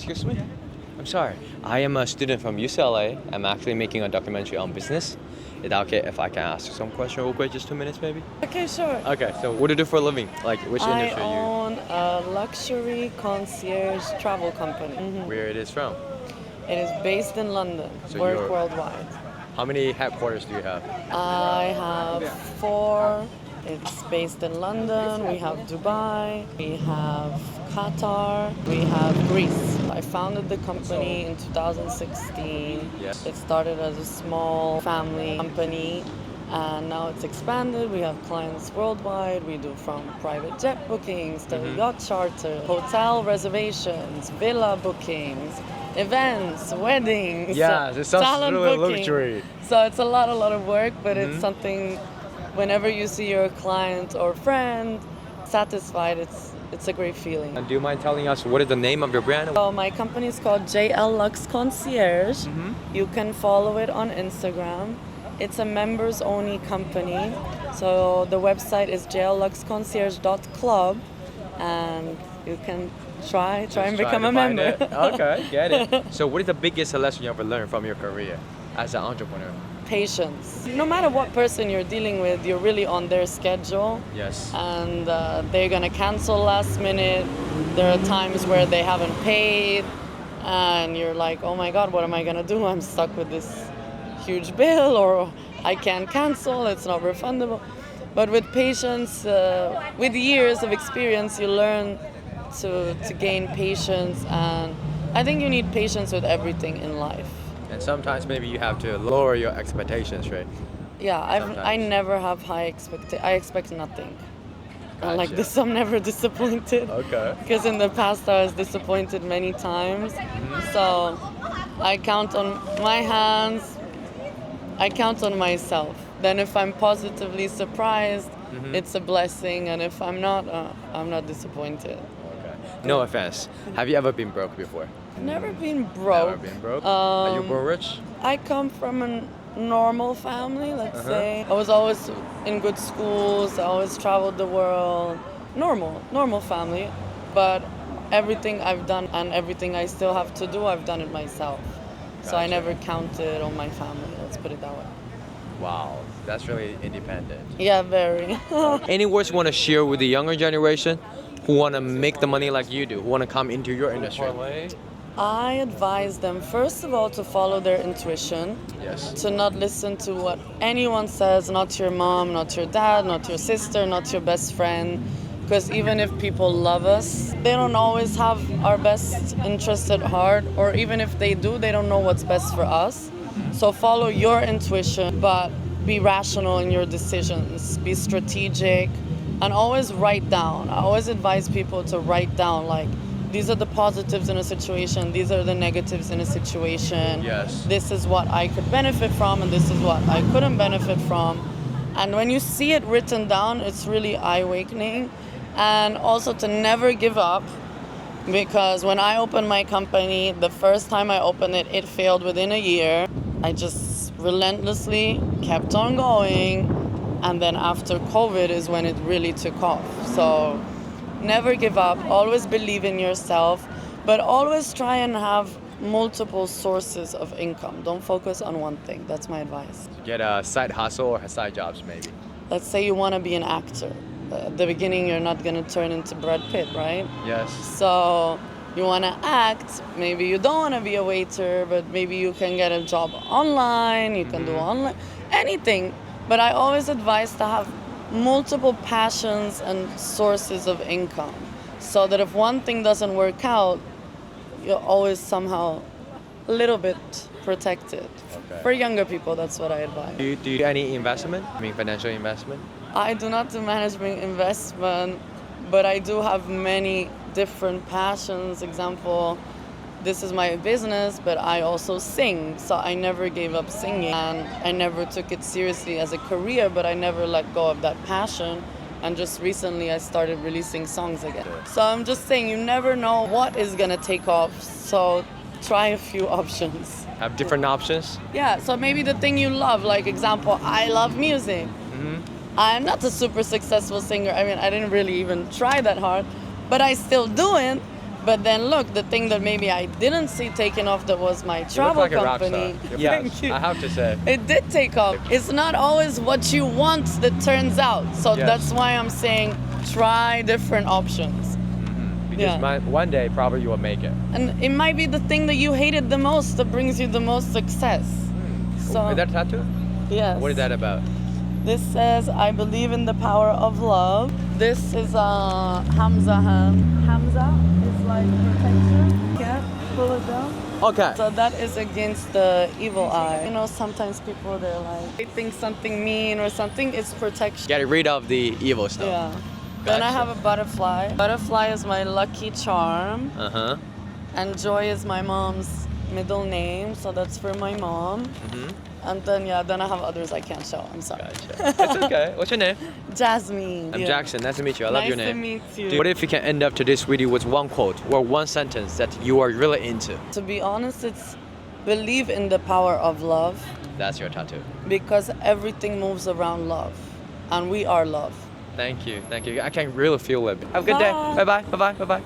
Excuse me? I'm sorry. I am a student from UCLA. I'm actually making a documentary on business. Is that okay if I can ask you some question real quick, just 2 minutes maybe? Okay, sure. Okay, so what do you do for a living? Like which I industry are you? own a luxury concierge travel company. Where it is from? It is based in London, So work you're- worldwide. How many headquarters do you have? I have 4. It's based in London. We have Dubai. We have Qatar. We have Greece. I founded the company in 2016. Yes. It started as a small family company. And now it's expanded. We have clients worldwide. We do from private jet bookings to yacht charter, hotel reservations, villa bookings, events, weddings. Yeah, this sounds talent really booking. luxury. So it's a lot of work, but it's something. Whenever you see your client or friend satisfied, it's a great feeling. And do you mind telling us what is the name of your brand? So my company is called JL Lux Concierge. You can follow it on Instagram. It's a members only company. So the website is jlluxconcierge.club, and you can try and become a member. Okay, get it. So what is the biggest lesson you ever learned from your career as an entrepreneur? Patience. No matter what person you're dealing with, you're really on their schedule. Yes. And they're gonna cancel last minute. There are times where they haven't paid, and you're like, oh my god, what am I gonna do? I'm stuck with this huge bill, or I can't cancel, it's not refundable. But with patience, with years of experience, you learn to gain patience, and I think you need patience with everything in life. And sometimes maybe you have to lower your expectations, right? Yeah, I Sometimes. never have high expectations. I expect nothing. Like Gotcha. this, I'm never disappointed. Okay. Because in the past I was disappointed many times. So I count on my hands. I count on myself. Then if I'm positively surprised, it's a blessing. And if I'm not disappointed. Okay. No offense. Have you ever been broke before? Never been broke. Never been broke? Are you born rich? I come from a normal family, let's say. I was always in good schools. I always traveled the world. Normal family. But everything I've done and everything I still have to do, I've done it myself. So I Gotcha. never counted on my family, let's put it that way. Wow, that's really independent. Yeah, very. Any words you want to share with the younger generation who want to make the money like you do, who want to come into your industry? I advise them, first of all, to follow their intuition. Yes. To not listen to what anyone says, not your mom, not your dad, not your sister, not your best friend. Because even if people love us, they don't always have our best interest at heart, or even if they do, they don't know what's best for us. So follow your intuition, but be rational in your decisions, be strategic, and always write down. I always advise people to write down, like, these are the positives in a situation, these are the negatives in a situation. Yes. This is what I could benefit from, and this is what I couldn't benefit from. And when you see it written down, it's really eye-awakening. And also to never give up, because when I opened my company, the first time I opened it, it failed within a year. I just relentlessly kept on going, and then after COVID is when it really took off. So never give up, always believe in yourself, but always try and have multiple sources of income. Don't focus on one thing. That's my advice. Get a side hustle or side jobs maybe. Let's say you want to be an actor. At the beginning, you're not going to turn into Brad Pitt, right? Yes. So you want to act. Maybe you don't want to be a waiter, but maybe you can get a job online. You can do online, anything. But I always advise to have multiple passions and sources of income, so that if one thing doesn't work out, you're always somehow a little bit protected. Okay. For younger people, that's what I advise. Do you do any investment? I mean financial investment? I do not do management investment, but I do have many different passions. Example, this is my business, but I also sing. So I never gave up singing, and I never took it seriously as a career, but I never let go of that passion. And just recently I started releasing songs again. So I'm just saying, you never know what is gonna take off. So try a few options. Have different options? Yeah, so maybe the thing you love, like example, I love music. I'm not a super successful singer. I mean, I didn't really even try that hard, but I still do it. But then look, the thing that maybe I didn't see taking off, that was my You look travel like a rock company. star. Thank Yes, you. I have to say. It did take off. It's not always what you want that turns out. So Yes. that's why I'm saying try different options. Because Yeah. one day probably you will make it. And it might be the thing that you hated the most that brings you the most success. So Is that tattoo? yes. What is that about? This says, I believe in the power of love. This is a Hamza hand. Hamza is like protection. Yeah, pull it down. Okay. So that is against the evil eye. You know, sometimes people, they're like, they think something mean or something, it's protection. Get rid of the evil stuff. Yeah. Then I Gotcha. have a butterfly. Butterfly is my lucky charm. Uh-huh. And Joy is my mom's middle name, so that's for my mom. And then then I have others I can't show. I'm sorry. Gotcha. It's okay. What's your name? Jasmine. I'm Yeah. Jackson. Nice to meet you. I love Nice your to name. meet you. What if you can end up to this video with one quote or one sentence that you are really into? To be honest, it's believe in the power of love, That's your tattoo. because everything moves around love, and we are love. Thank you. Thank you. I can really feel it. Have a good day. Bye. Bye-bye. Bye-bye. Bye-bye.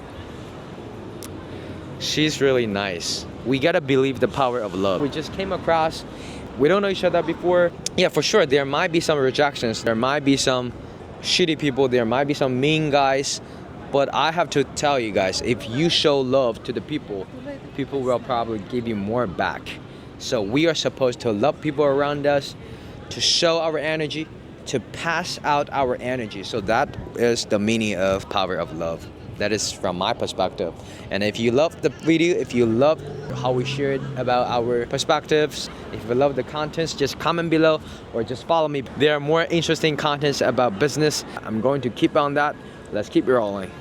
She's really nice. We gotta believe the power of love. We just came across, we don't know each other before. Yeah, for sure, there might be some rejections. There might be some shitty people. There might be some mean guys. But I have to tell you guys, if you show love to the people, people will probably give you more back. So we are supposed to love people around us, to show our energy, to pass out our energy. So that is the meaning of power of love. That is from my perspective. And if you love the video, if you love how we shared about our perspectives, if you love the contents, just comment below or just follow me. There are more interesting contents about business. I'm going to keep on that. Let's keep rolling.